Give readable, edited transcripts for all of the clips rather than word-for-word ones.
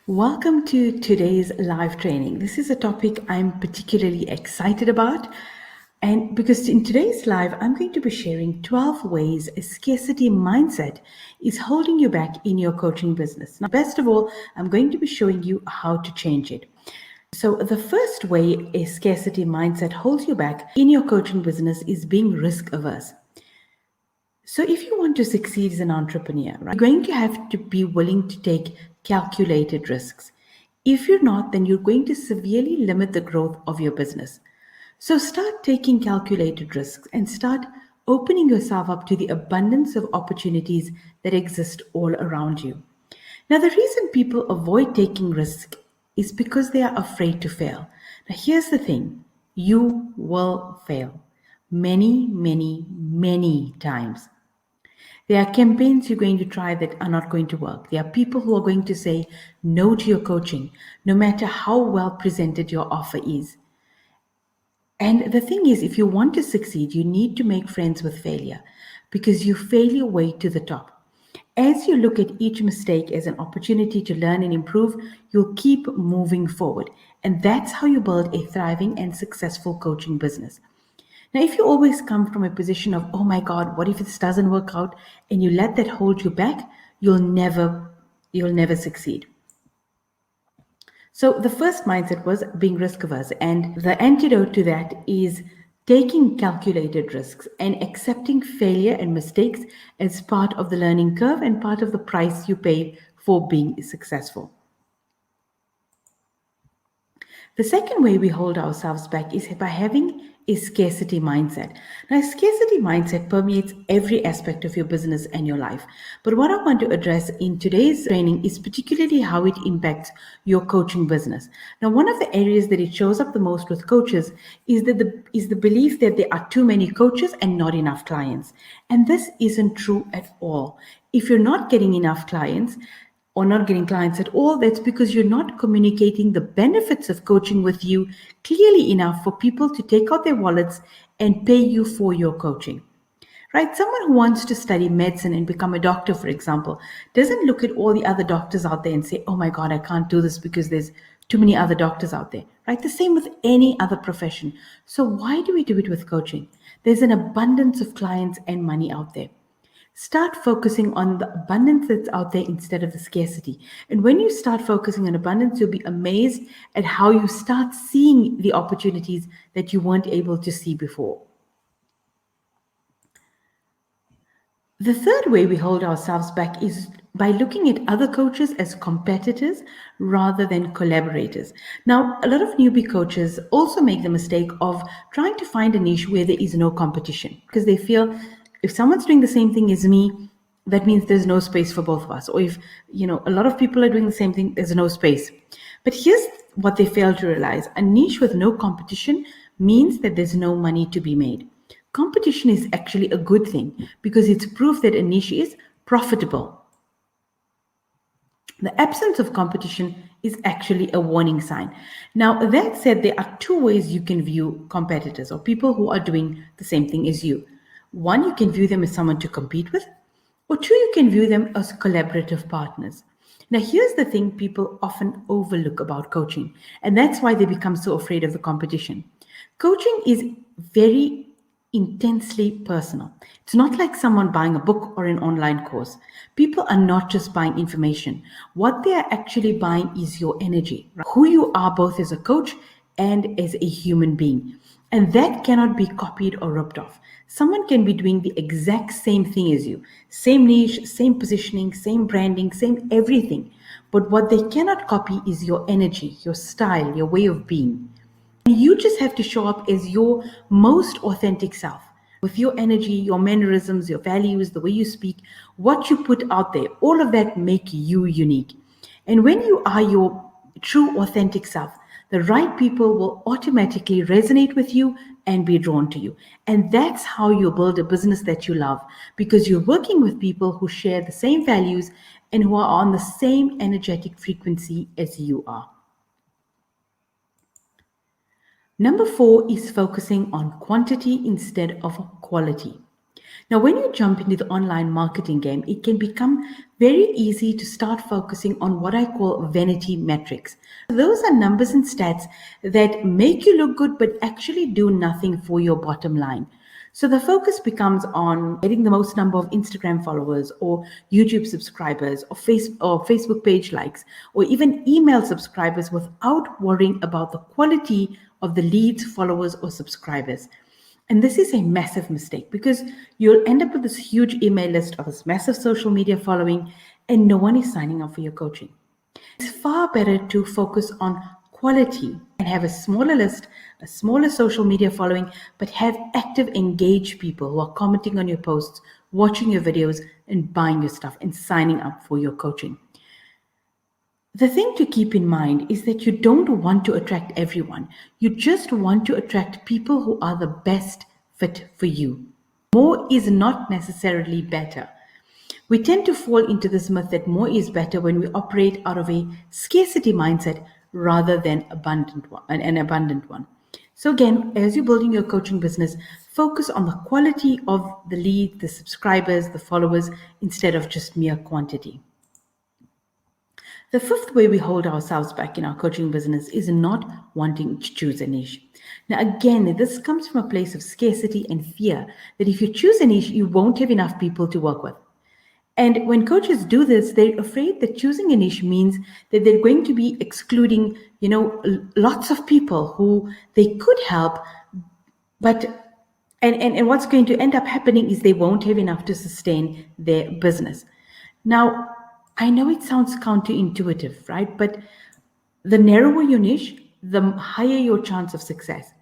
Welcome to today's live training. This is a topic I'm particularly excited about. And because in today's live, I'm going to be sharing 12 ways a scarcity mindset is holding you back in your coaching business. Now, best of all, I'm going to be showing you how to change it. So, the first way a scarcity mindset holds you back in your coaching business is being risk averse. So, if you want to succeed as an entrepreneur, right, you're going to have to be willing to take calculated risks. If you're not, then you're going to severely limit the growth of your business. So, start taking calculated risks and start opening yourself up to the abundance of opportunities that exist all around you. Now, the reason people avoid taking risks is because they are afraid to fail. Now, here's the thing: you will fail many, many, many times. There are campaigns you're going to try that are not going to work. There are people who are going to say no to your coaching, no matter how well presented your offer is. And the thing is, if you want to succeed, you need to make friends with failure because you fail your way to the top. As you look at each mistake as an opportunity to learn and improve, you'll keep moving forward. And that's how you build a thriving and successful coaching business. Now, if you always come from a position of, oh my God, what if this doesn't work out, and you let that hold you back, you'll never succeed. So the first mindset was being risk averse, and the antidote to that is taking calculated risks and accepting failure and mistakes as part of the learning curve and part of the price you pay for being successful. The second way we hold ourselves back is by having a scarcity mindset. Now, a scarcity mindset permeates every aspect of your business and your life. But what I want to address in today's training is particularly how it impacts your coaching business. Now, one of the areas that it shows up the most with coaches is the belief that there are too many coaches and not enough clients. And this isn't true at all. If you're not getting enough clients, or not getting clients at all, that's because you're not communicating the benefits of coaching with you clearly enough for people to take out their wallets and pay you for your coaching. Right? Someone who wants to study medicine and become a doctor, for example, doesn't look at all the other doctors out there and say, oh my God, I can't do this because there's too many other doctors out there. Right? The same with any other profession. So why do we do it with coaching? There's an abundance of clients and money out there. Start focusing on the abundance that's out there instead of the scarcity. And when you start focusing on abundance, you'll be amazed at how you start seeing the opportunities that you weren't able to see before. The third way we hold ourselves back is by looking at other coaches as competitors rather than collaborators. Now, a lot of newbie coaches also make the mistake of trying to find a niche where there is no competition because they feel if someone's doing the same thing as me, that means there's no space for both of us. Or if, a lot of people are doing the same thing, there's no space. But here's what they fail to realize. A niche with no competition means that there's no money to be made. Competition is actually a good thing because it's proof that a niche is profitable. The absence of competition is actually a warning sign. Now, that said, there are two ways you can view competitors or people who are doing the same thing as you. One, you can view them as someone to compete with, or two, you can view them as collaborative partners. Now, here's the thing people often overlook about coaching, and that's why they become so afraid of the competition. Coaching is very intensely personal. It's not like someone buying a book or an online course. People are not just buying information. What they are actually buying is your energy, right? Who you are both as a coach and as a human being. And that cannot be copied or ripped off. Someone can be doing the exact same thing as you, same niche, same positioning, same branding, same everything. But what they cannot copy is your energy, your style, your way of being. You just have to show up as your most authentic self with your energy, your mannerisms, your values, the way you speak, what you put out there. All of that make you unique. And when you are your true authentic self, the right people will automatically resonate with you and be drawn to you. And that's how you build a business that you love because you're working with people who share the same values and who are on the same energetic frequency as you are. Number 4 is focusing on quantity instead of quality. Now, when you jump into the online marketing game, it can become very easy to start focusing on what I call vanity metrics. Those are numbers and stats that make you look good but actually do nothing for your bottom line. So the focus becomes on getting the most number of Instagram followers or YouTube subscribers or Facebook page likes or even email subscribers without worrying about the quality of the leads, followers, or subscribers. And this is a massive mistake because you'll end up with this huge email list of this massive social media following and no one is signing up for your coaching. It's far better to focus on quality and have a smaller list, a smaller social media following, but have active, engaged people who are commenting on your posts, watching your videos, and buying your stuff and signing up for your coaching. The thing to keep in mind is that you don't want to attract everyone. You just want to attract people who are the best fit for you. More is not necessarily better. We tend to fall into this myth that more is better when we operate out of a scarcity mindset rather than an abundant one. So again, as you're building your coaching business, focus on the quality of the lead, the subscribers, the followers, instead of just mere quantity. The fifth way we hold ourselves back in our coaching business is not wanting to choose a niche. Now, again, this comes from a place of scarcity and fear that if you choose a niche, you won't have enough people to work with. And when coaches do this, they're afraid that choosing a niche means that they're going to be excluding, lots of people who they could help, but and what's going to end up happening is they won't have enough to sustain their business. Now, I know it sounds counterintuitive, right? But the narrower your niche, the higher your chance of success.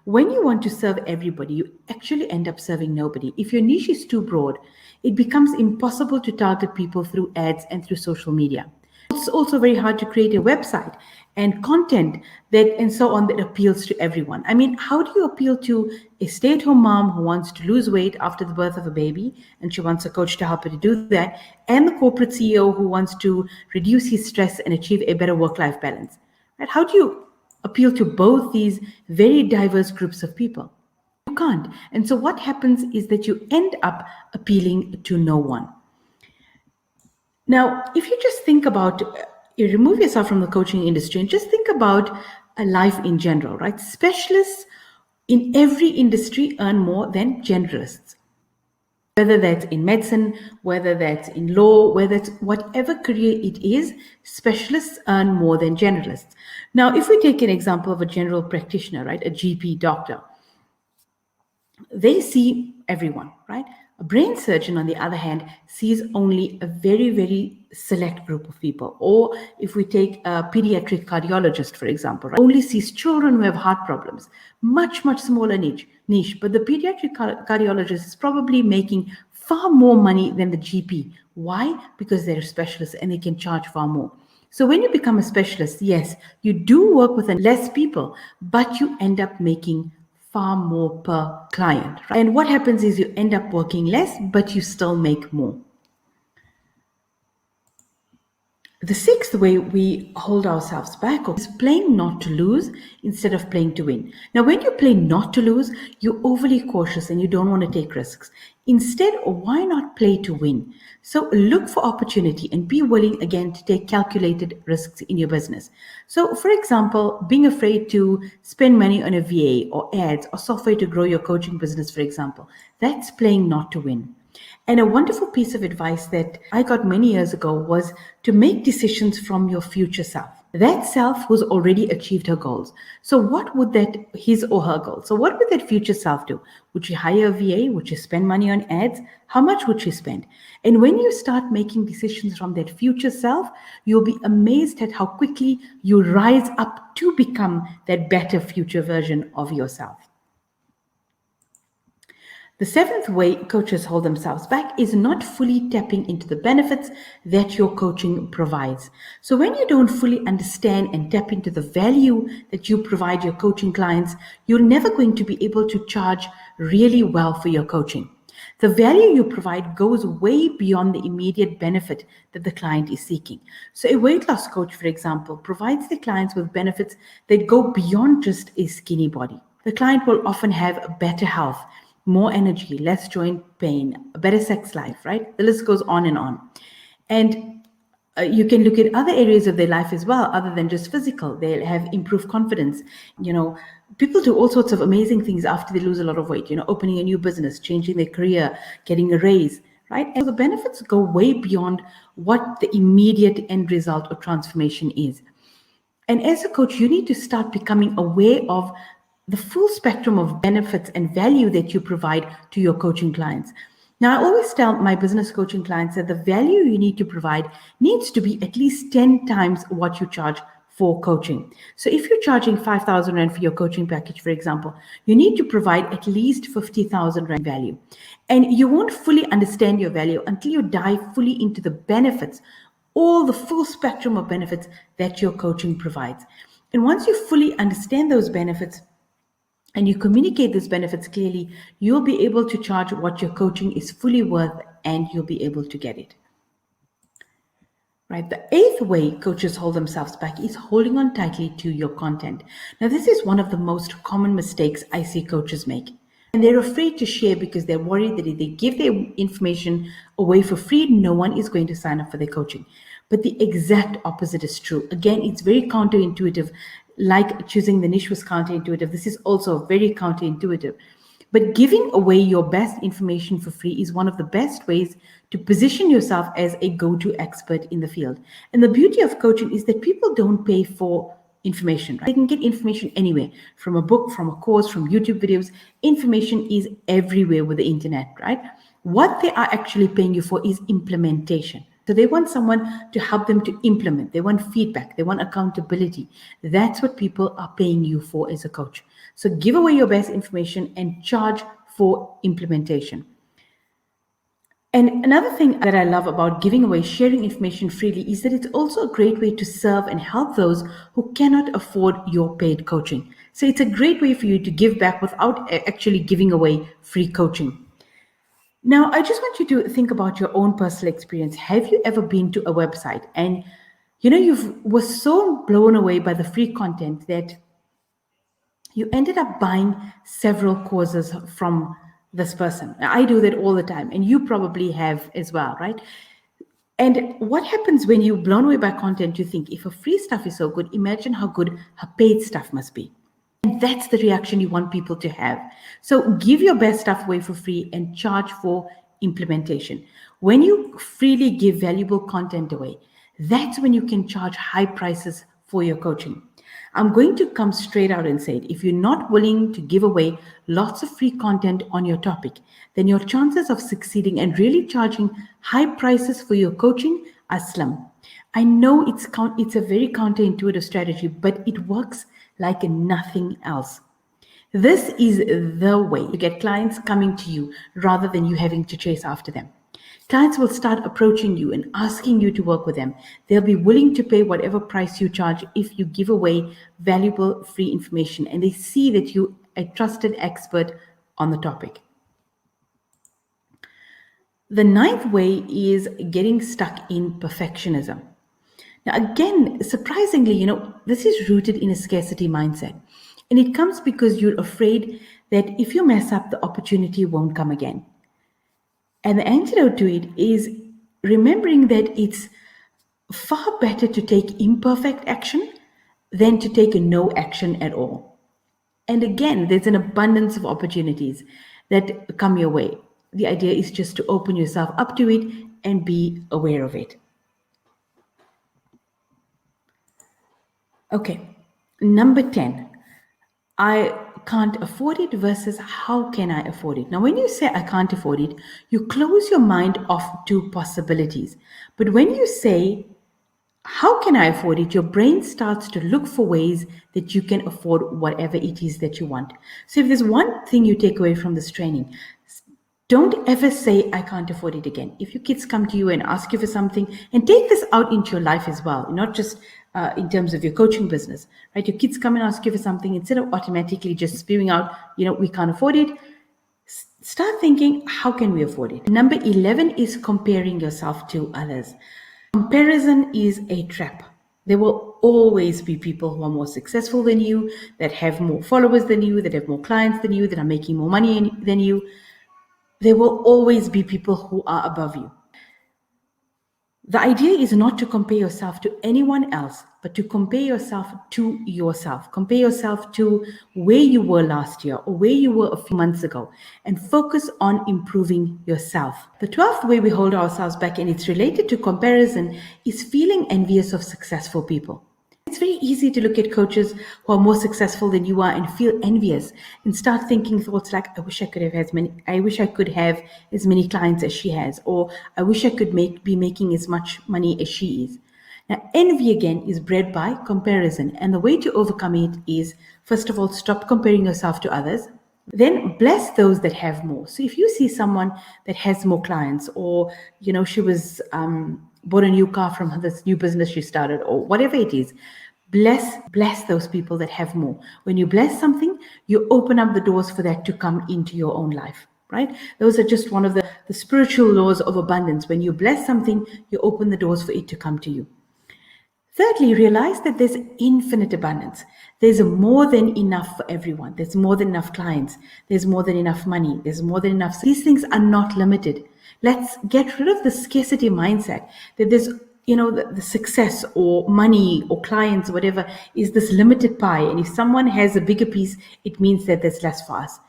When you want to serve everybody, you actually end up serving nobody. If your niche is too broad, it becomes impossible to target people through ads and through social media. It's also very hard to create a website and content and so on that appeals to everyone. I mean, how do you appeal to a stay-at-home mom who wants to lose weight after the birth of a baby and she wants a coach to help her to do that, and the corporate CEO who wants to reduce his stress and achieve a better work-life balance? Right? How do you appeal to both these very diverse groups of people? You can't. And so what happens is that you end up appealing to no one. Now, if you just think about, you remove yourself from the coaching industry and just think about a life in general, right? Specialists in every industry earn more than generalists. Whether that's in medicine, whether that's in law, whether it's whatever career it is, specialists earn more than generalists. Now, if we take an example of a general practitioner, right, a GP doctor, they see everyone, right? A brain surgeon, on the other hand, sees only a very, very select group of people. Or if we take a pediatric cardiologist, for example, right, only sees children who have heart problems, much, much smaller niche. But the pediatric cardiologist is probably making far more money than the GP. Why? Because they're specialists and they can charge far more. So when you become a specialist, yes, you do work with less people, but you end up making far more per client. Right? And what happens is you end up working less, but you still make more. The sixth way we hold ourselves back is playing not to lose instead of playing to win. Now, when you play not to lose, you're overly cautious and you don't want to take risks. Instead, why not play to win? So look for opportunity and be willing again to take calculated risks in your business. So, for example, being afraid to spend money on a VA or ads or software to grow your coaching business, for example, that's playing not to win. And a wonderful piece of advice that I got many years ago was to make decisions from your future self. That self who's already achieved her goals. So what would his or her goals? So what would that future self do? Would she hire a VA? Would she spend money on ads? How much would she spend? And when you start making decisions from that future self, you'll be amazed at how quickly you rise up to become that better future version of yourself. The seventh way coaches hold themselves back is not fully tapping into the benefits that your coaching provides. So when you don't fully understand and tap into the value that you provide your coaching clients, you're never going to be able to charge really well for your coaching. The value you provide goes way beyond the immediate benefit that the client is seeking. So a weight loss coach, for example, provides their clients with benefits that go beyond just a skinny body. The client will often have better health, more energy, less joint pain, a better sex life, right? The list goes on and on. And you can look at other areas of their life as well, other than just physical. They'll have improved confidence. People do all sorts of amazing things after they lose a lot of weight, opening a new business, changing their career, getting a raise, right? And so the benefits go way beyond what the immediate end result or transformation is. And as a coach, you need to start becoming aware of the full spectrum of benefits and value that you provide to your coaching clients. Now, I always tell my business coaching clients that the value you need to provide needs to be at least 10 times what you charge for coaching. So if you're charging 5,000 Rand for your coaching package, for example, you need to provide at least 50,000 Rand value. And you won't fully understand your value until you dive fully into the benefits, all the full spectrum of benefits that your coaching provides. And once you fully understand those benefits and you communicate those benefits clearly, you'll be able to charge what your coaching is fully worth, and you'll be able to get it. Right. The eighth way coaches hold themselves back is holding on tightly to your content. Now, this is one of the most common mistakes I see coaches make. And they're afraid to share because they're worried that if they give their information away for free, no one is going to sign up for their coaching. But the exact opposite is true. Again, it's very counterintuitive. Like choosing the niche was counterintuitive, this is also very counterintuitive. But giving away your best information for free is one of the best ways to position yourself as a go-to expert in the field. And the beauty of coaching is that people don't pay for information, right? They can get information anywhere, from a book, from a course, from YouTube videos. Information is everywhere with the internet, right? What they are actually paying you for is implementation. So they want someone to help them to implement. They want feedback. They want accountability. That's what people are paying you for as a coach. So give away your best information and charge for implementation. And another thing that I love about giving away, sharing information freely, is that it's also a great way to serve and help those who cannot afford your paid coaching. So it's a great way for you to give back without actually giving away free coaching. Now, I just want you to think about your own personal experience. Have you ever been to a website and you were so blown away by the free content that you ended up buying several courses from this person? Now, I do that all the time, and you probably have as well, right? And what happens when you're blown away by content? You think, if her free stuff is so good, imagine how good her paid stuff must be. And that's the reaction you want people to have. So give your best stuff away for free and charge for implementation. When you freely give valuable content away, that's when you can charge high prices for your coaching. I'm going to come straight out and say it. If you're not willing to give away lots of free content on your topic, then your chances of succeeding and really charging high prices for your coaching are slim. I know it's a very counterintuitive strategy, but it works like nothing else. This is the way to get clients coming to you rather than you having to chase after them. Clients will start approaching you and asking you to work with them. They'll be willing to pay whatever price you charge if you give away valuable free information and they see that you're a trusted expert on the topic. The ninth way is getting stuck in perfectionism. Now, again, surprisingly, this is rooted in a scarcity mindset. And it comes because you're afraid that if you mess up, the opportunity won't come again. And the antidote to it is remembering that it's far better to take imperfect action than to take no action at all. And again, there's an abundance of opportunities that come your way. The idea is just to open yourself up to it and be aware of it. Okay, number 10, I can't afford it versus how can I afford it? Now, when you say I can't afford it, you close your mind off to possibilities. But when you say, how can I afford it? Your brain starts to look for ways that you can afford whatever it is that you want. So if there's one thing you take away from this training, don't ever say, I can't afford it again. If your kids come to you and ask you for something, and take this out into your life as well, not just in terms of your coaching business, right? Your kids come and ask you for something, instead of automatically just spewing out, we can't afford it, start thinking, how can we afford it? Number 11 is comparing yourself to others. Comparison is a trap. There will always be people who are more successful than you, that have more followers than you, that have more clients than you, that are making more money than you. There will always be people who are above you. The idea is not to compare yourself to anyone else, but to compare yourself to yourself. Compare yourself to where you were last year or where you were a few months ago and focus on improving yourself. The 12th way we hold ourselves back, and it's related to comparison, is feeling envious of successful people. It's very easy to look at coaches who are more successful than you are and feel envious and start thinking thoughts like, I wish I could have as many clients as she has, or I wish I could be making as much money as she is. Now, envy again is bred by comparison, and the way to overcome it is, first of all, stop comparing yourself to others. Then bless those that have more. So if you see someone that has more clients, or she was bought a new car from this new business she started, or whatever it is, bless those people that have more. When you bless something, you open up the doors for that to come into your own life, right? Those are just one of the spiritual laws of abundance. When you bless something, you open the doors for it to come to you. Thirdly, realize that there's infinite abundance. There's more than enough for everyone. There's more than enough clients. There's more than enough money. There's more than enough. These things are not limited. Let's get rid of the scarcity mindset that there's, the success or money or clients, or whatever, is this limited pie. And if someone has a bigger piece, it means that there's less for us.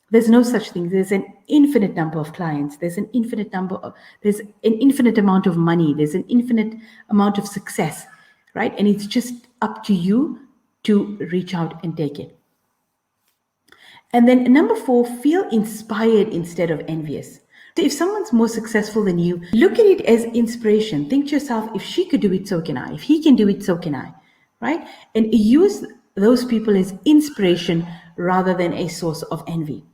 There's no such thing. There's an infinite number of clients. There's an infinite amount of money. There's an infinite amount of success, right? And it's just up to you to reach out and take it. And then number 4, feel inspired instead of envious. So if someone's more successful than you, look at it as inspiration. Think to yourself, if she could do it, so can I. If he can do it, so can I, right? And use those people as inspiration rather than a source of envy.